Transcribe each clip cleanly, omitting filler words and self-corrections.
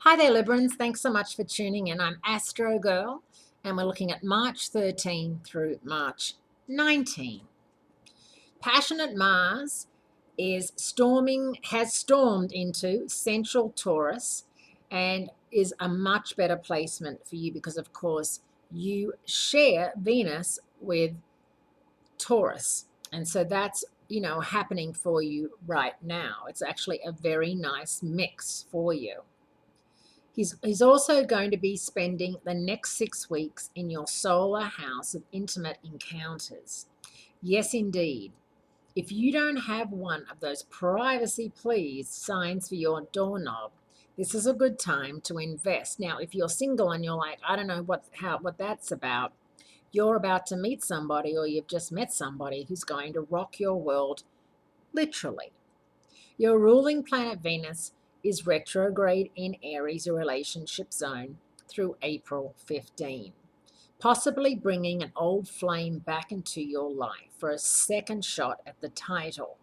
Hi there, Librans. Thanks so much for tuning in. I'm Astrogirl, and we're looking at March 13 through March 19. Passionate Mars has stormed into Central Taurus and is a much better placement for you because, of course, you share Venus with Taurus. And so that's, happening for you right now. It's actually a very nice mix for you. He's also going to be spending the next 6 weeks in your solar house of intimate encounters. Yes, indeed. If you don't have one of those privacy please signs for your doorknob, this is a good time to invest. Now, if you're single and you're like, I don't know what that's about, you're about to meet somebody or you've just met somebody who's going to rock your world literally. Your ruling planet Venus is retrograde in Aries, your relationship zone, through April 15, possibly bringing an old flame back into your life for a second shot at the title.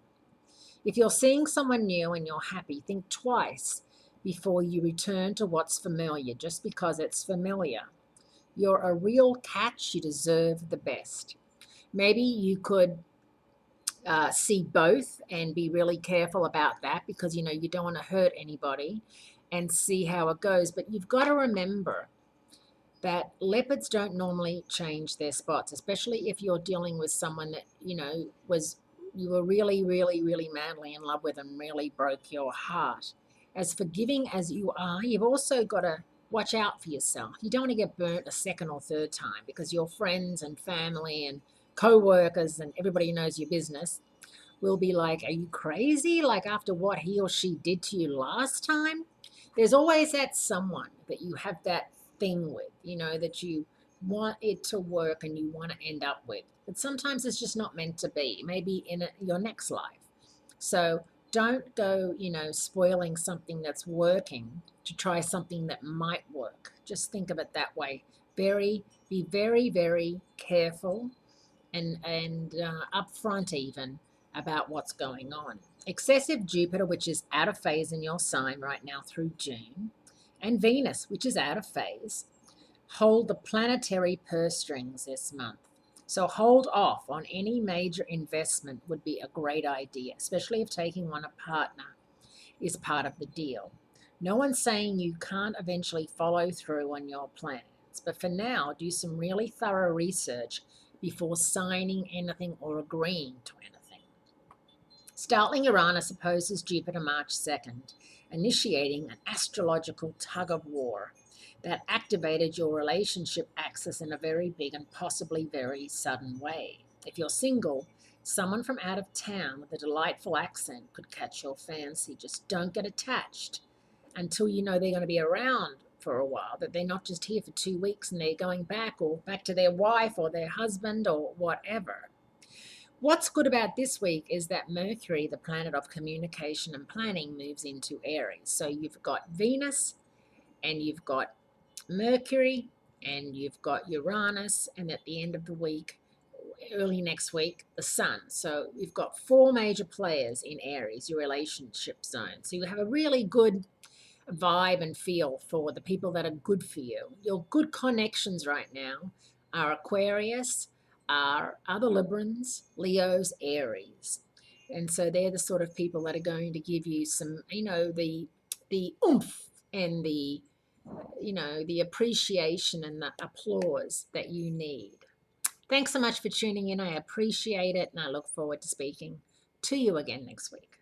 If you're seeing someone new and you're happy, think twice before you return to what's familiar just because it's familiar. You're a real catch. You deserve the best. Maybe you could see both and be really careful about that because you don't want to hurt anybody and see how it goes. But you've got to remember that leopards don't normally change their spots, especially if you're dealing with someone that you were really, really, really madly in love with and really broke your heart. As forgiving as you are, you've also got to watch out for yourself. You don't want to get burnt a second or third time because your friends and family and co-workers and everybody who knows your business will be like, are you crazy? Like after what he or she did to you last time? There's always that someone that you have that thing with, that you want it to work and you want to end up with. But sometimes it's just not meant to be, maybe in your next life. So don't go, spoiling something that's working to try something that might work. Just think of it that way. Be very, very careful and upfront even about what's going on. Excessive Jupiter, which is out of phase in your sign right now through June, and Venus, which is out of phase, hold the planetary purse strings this month. So hold off on any major investment would be a great idea, especially if taking on a partner is part of the deal. No one's saying you can't eventually follow through on your plans, but for now, do some really thorough research before signing anything or agreeing to anything. Startling Uranus opposes Jupiter March 2nd, initiating an astrological tug of war that activated your relationship axis in a very big and possibly very sudden way. If you're single, someone from out of town with a delightful accent could catch your fancy. Just don't get attached until you know they're going to be around for a while, that they're not just here for 2 weeks and they're going back or back to their wife or their husband or whatever. What's good about this week is that Mercury, the planet of communication and planning, moves into Aries. So you've got Venus and you've got Mercury and you've got Uranus, and at the end of the week, early next week, the Sun. So you've got 4 major players in Aries, your relationship zone. So you have a really good vibe and feel for the people that are good for you. Your good connections right now are Aquarius, are other Librans, Leos, Aries. And so they're the sort of people that are going to give you some, the oomph and the appreciation and the applause that you need. Thanks so much for tuning in. I appreciate it, and I look forward to speaking to you again next week.